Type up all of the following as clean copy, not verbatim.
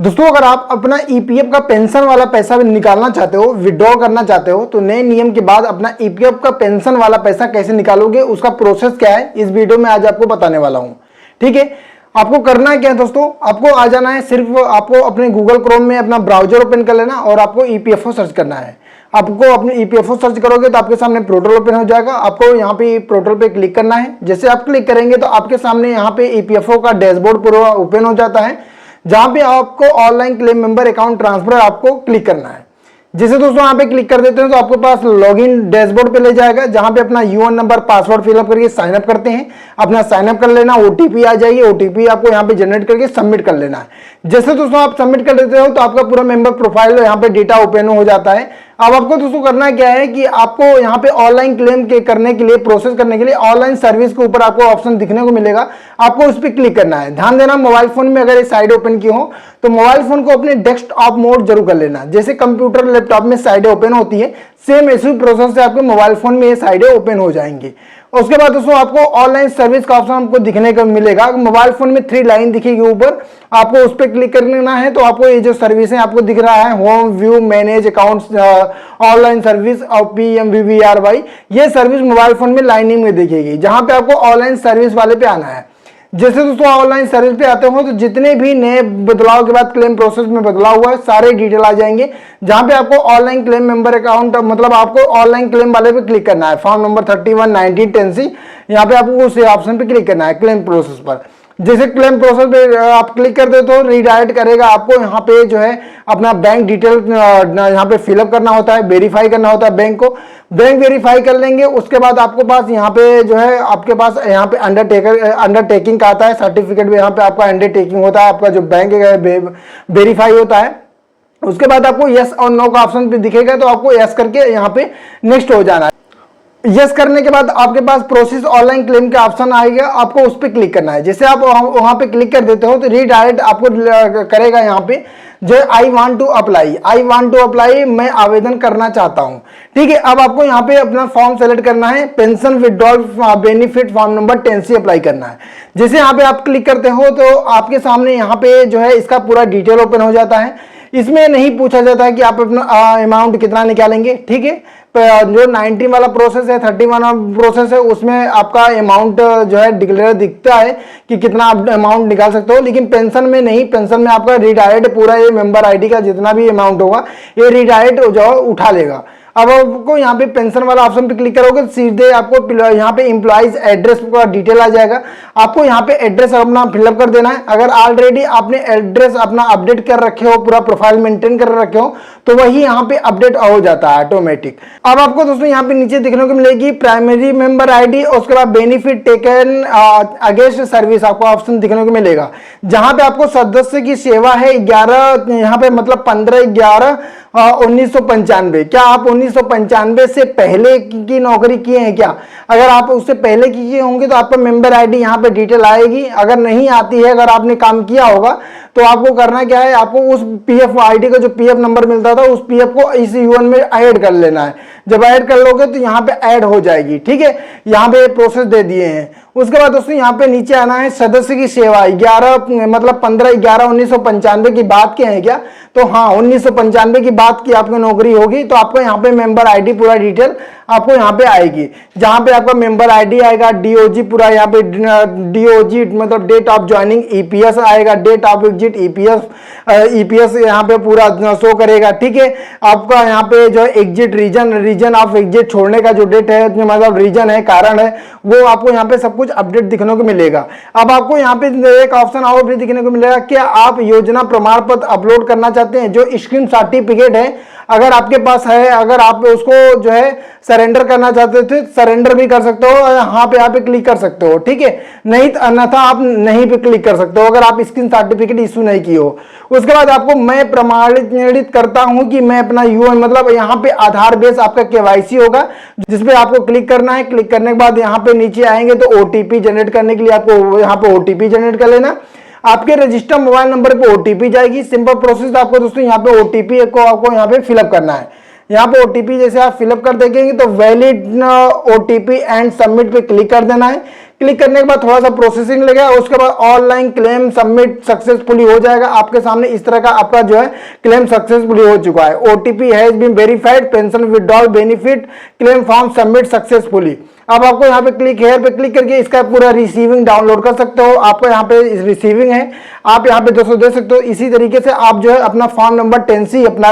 दोस्तों अगर आप अपना ईपीएफ का पेंशन वाला पैसा निकालना चाहते हो, विड्रॉ करना चाहते हो, तो नए नियम के बाद अपना ईपीएफ का पेंशन वाला पैसा कैसे निकालोगे, उसका प्रोसेस क्या है, इस वीडियो में आज आपको बताने वाला हूं। ठीक है, आपको करना क्या है दोस्तों, आपको आ जाना है, सिर्फ आपको अपने गूगल क्रोम में अपना ब्राउजर ओपन कर लेना और आपको ईपीएफओ सर्च करना है। आपको अपने ईपीएफओ सर्च करोगे तो आपके सामने पोर्टल ओपन हो जाएगा। आपको यहाँ पे पोर्टल पे क्लिक करना है। जैसे आप क्लिक करेंगे तो आपके सामने यहाँ पे ईपीएफओ का डैशबोर्ड पूरा ओपन हो जाता है, जहां पे आपको online claim member account transfer आपको क्लिक करना है। जैसे दोस्तों यहाँ पे क्लिक कर देते हैं तो आपके पास लॉगिन डैशबोर्ड पे ले जाएगा, जहां पे अपना यूएन नंबर पासवर्ड फिलअप करके साइन अप करते हैं। अपना साइन अप कर लेना, ओटीपी आ जाएगी, ओटीपी आपको यहाँ पे जनरेट करके सबमिट कर लेना है। जैसे दोस्तों आप सबमिट कर देते हो तो आपका पूरा मेंबर प्रोफाइल यहाँ पे डेटा ओपन हो जाता है। अब आपको दोस्तों करना क्या है कि आपको यहाँ पे ऑनलाइन क्लेम करने के लिए, प्रोसेस करने के लिए ऑनलाइन सर्विस के ऊपर आपको ऑप्शन दिखने को मिलेगा, आपको उस पर क्लिक करना है। ध्यान देना, मोबाइल फोन में अगर ये साइड ओपन की हो तो मोबाइल फोन को अपने डेस्कटॉप मोड जरूर कर लेना। जैसे कंप्यूटर लैपटॉप में साइडें ओपन होती है, सेम इसी प्रोसेस से आपके मोबाइल फोन में ये साइडें ओपन हो जाएंगी। उसके बाद दोस्तों आपको ऑनलाइन सर्विस का ऑप्शन आपको दिखने को मिलेगा। मोबाइल फोन में 3 लाइन दिखेगी ऊपर, आपको उस पर क्लिक करना है तो आपको ये जो सर्विस है आपको दिख रहा है, home view manage accounts online service और PMVVRY, ये सर्विस मोबाइल फोन में लाइनिंग में दिखेगी, जहां पे आपको ऑनलाइन सर्विस वाले पे आना है। जैसे दोस्तों ऑनलाइन सर्विस पे आते हो तो जितने भी नए बदलाव के बाद क्लेम प्रोसेस में बदलाव हुआ है सारे डिटेल आ जाएंगे, जहां पे आपको ऑनलाइन क्लेम मेंबर अकाउंट, मतलब आपको ऑनलाइन क्लेम वाले पे क्लिक करना है। फॉर्म नंबर 31/1910C, यहाँ पे आपको उस ऑप्शन पे क्लिक करना है क्लेम प्रोसेस पर। जैसे क्लेम प्रोसेस पे आप क्लिक कर दे तो रीडायरेक्ट करेगा आपको, यहाँ पे जो है अपना बैंक डिटेल यहाँ पे फिलअप करना होता है, वेरीफाई करना होता है बैंक को। बैंक वेरीफाई कर लेंगे, उसके बाद आपको पास यहाँ पे जो है आपके पास यहाँ पे अंडरटेकिंग का आता है सर्टिफिकेट में, यहाँ पे आपका अंडरटेकिंग होता है, आपका जो बैंक वेरीफाई होता है। उसके बाद आपको यस और नो का ऑप्शन पे दिखेगा तो आपको यस करके यहाँ पे नेक्स्ट हो जाना है। यस करने के बाद आपके पास प्रोसेस ऑनलाइन क्लेम का ऑप्शन आएगा, आपको उस पर क्लिक करना है। जैसे आप वहां पे क्लिक कर देते हो तो रीडायरेक्ट आपको करेगा यहाँ पे जो आई वांट टू अप्लाई, मैं आवेदन करना चाहता हूं। ठीक है, अब आपको यहाँ पे अपना फॉर्म सेलेक्ट करना है, pension withdrawal benefit form number 10C apply करना है। जैसे यहाँ पे आप क्लिक करते हो तो आपके सामने यहाँ पे जो है इसका पूरा डिटेल ओपन हो जाता है। इसमें नहीं पूछा जाता है कि आप अपना अमाउंट कितना निकालेंगे। ठीक है, जो 19 वाला प्रोसेस है, 30 वाला प्रोसेस है, उसमें आपका अमाउंट जो है डिक्लेयर दिखता है कि कितना आप अमाउंट निकाल सकते हो, लेकिन पेंशन में नहीं। पेंशन में आपका रीडायरेक्ट पूरा ये मेंबर आईडी का जितना भी अमाउंट होगा ये रीडायरेक्ट जो उठा लेगा। अब आपको यहाँ पे पेंशन वाला ऑप्शन पे क्लिक करोगे तो सीधे आपको यहाँ पे एम्प्लॉइज एड्रेस का डिटेल आ जाएगा। आपको यहाँ पे एड्रेस अपना फिलअप कर देना है। अगर ऑलरेडी आपने एड्रेस अपना अपडेट कर रखे हो, पूरा प्रोफाइल मेंटेन कर रखे हो, तो वही यहाँ पे अपडेट हो जाता है ऑटोमेटिक। अब आपको दोस्तों यहाँ पे नीचे देखने को मिलेगी प्राइमरी मेंबर आईडी, उसके बाद बेनिफिट टेकन अगेंस्ट सर्विस आपको ऑप्शन दिखने को मिलेगा, जहां पे आपको सदस्य की सेवा है 11, यहाँ पे मतलब 15/11/1995। क्या आप 1995 से पहले की नौकरी किए हैं क्या? अगर आप उससे पहले किए होंगे तो आपका मेंबर आईडी यहाँ पे डिटेल आएगी। अगर नहीं आती है, अगर आपने काम किया होगा तो आपको करना क्या है, आपको उस पीएफ आईडी का जो पीएफ नंबर मिलता था उस पीएफ को इस यूएन में ऐड कर लेना है। जब ऐड कर लोगे तो यहाँ पे ऐड हो जाएगी। ठीक है, यहाँ पे प्रोसेस दे दिए हैं। उसके बाद दोस्तों यहाँ पे नीचे आना है, सदस्य की सेवा 15/11/1995 की बात की है क्या? तो हाँ, 1995 की बात की आपकी नौकरी होगी तो आपको यहाँ पे मेंबर आईडी पूरा डिटेल आपको यहाँ पे आएगी, जहां पे आपका मेंबर आईडी आएगा, डीओजी पूरा यहाँ पे डीओजी मतलब डेट ऑफ ज्वाइनिंग, ईपीएस आएगा, डेट ऑफ एग्जिट ईपीएस यहाँ पे पूरा शो करेगा। ठीक है, आपका यहाँ पे जो एग्जिट रीजन ऑफ एग्जिट छोड़ने का जो डेट है, मतलब रीजन है, कारण है, वो आपको यहाँ पे सब कुछ अपडेट दिखने को मिलेगा। अब आपको यहाँ पे एक ऑप्शन और भी दिखने को मिलेगा, क्या आप योजना प्रमाण पत्र अपलोड करना चाहते हैं? जो स्कीम सर्टिफिकेट है अगर आपके पास है, अगर आप उसको जो है सरेंडर करना चाहते थे, सरेंडर भी कर सकते हो, यहाँ पे क्लिक कर सकते हो। ठीक है, नहीं अन्यथा आप नहीं पे क्लिक कर सकते हो अगर आप स्किन सर्टिफिकेट इशू नहीं की हो। उसके बाद आपको मैं प्रमाणित करता हूं कि मैं अपना यूएन, मतलब यहाँ पे आधार बेस आपका केवाईसी होगा, जिसपे आपको क्लिक करना है। क्लिक करने के बाद यहाँ पे नीचे आएंगे तो ओटीपी जनरेट करने के लिए आपको यहाँ पे ओटीपी जनरेट कर लेना। आपके रजिस्टर मोबाइल नंबर पे ओटीपी जाएगी। सिंपल प्रोसेस आपको दोस्तों यहाँ पे ओटीपी को आपको यहाँ पे फिलअप करना है। यहाँ पे ओटीपी जैसे आप फिलअप कर देंगे तो वैलिड ओटीपी एंड सबमिट पे क्लिक कर देना है। क्लिक करने के बाद थोड़ा सा प्रोसेसिंग लगेगा, उसके बाद ऑनलाइन क्लेम सबमिट सक्सेसफुली हो जाएगा। आपके सामने इस तरह का आपका जो है क्लेम सक्सेसफुली हो चुका है। OTP has been verified, pension withdrawal benefit claim form submit successfully. अब आपको यहाँ पे क्लिक हेयर पे क्लिक करके इसका पूरा रिसीविंग डाउनलोड कर सकते हो। आपको यहाँ पे रिसीविंग है, आप यहाँ पे 200 दे सकते हो। इसी तरीके से आप जो है अपना फॉर्म नंबर 10C अपना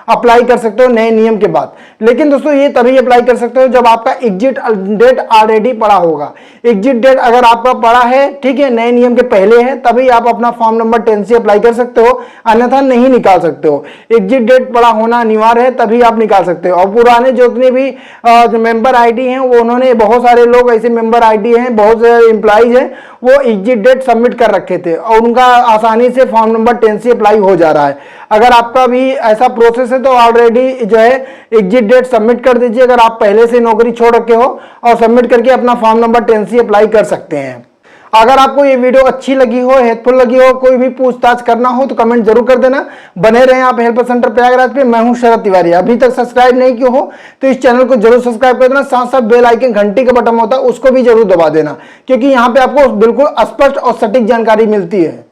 अप्लाई कर सकते हो नए नियम के बाद। लेकिन दोस्तों ये तभी अप्लाई कर सकते हो जब आपका एग्जिट डेट ऑलरेडी पड़ा होगा। एग्जिट डेट अगर आपका पड़ा है, ठीक है, नए नियम के पहले है, तभी आप अपना फॉर्म नंबर 10C अप्लाई कर सकते हो, अन्यथा नहीं निकाल सकते हो। एग्जिट डेट पड़ा होना अनिवार्य है, तभी आप निकाल सकते हो। और पुराने जितने भी मेंबर आईडी हैं, वो उन्होंने बहुत सारे लोग ऐसे मेंबर आईडी हैं, बहुत सारे एम्प्लॉइज हैं, वो एग्जिट डेट सबमिट कर रखे थे और उनका आसानी से फॉर्म नंबर 10C अप्लाई हो जा रहा है। अगर आपका भी ऐसा प्रोसेस है तो ऑलरेडी जो है एग्जिट डेट सबमिट कर दीजिए, अगर आप पहले से नौकरी छोड़ रखे हो, और सबमिट करके अपना फॉर्म नंबर 10C अप्लाई कर सकते हैं। अगर आपको ये वीडियो अच्छी लगी हो, हेल्पफुल लगी हो, कोई भी पूछताछ करना हो तो कमेंट जरूर कर देना। बने रहें आप हेल्प सेंटर प्रयागराज पे। मैं हूं शरद तिवारी। अभी तक सब्सक्राइब नहीं किया हो तो इस चैनल को जरूर सब्सक्राइब कर देना, साथ साथ बेल आइकन घंटी का बटन होता है उसको भी जरूर दबा देना, क्योंकि यहाँ पे आपको बिल्कुल स्पष्ट और सटीक जानकारी मिलती है।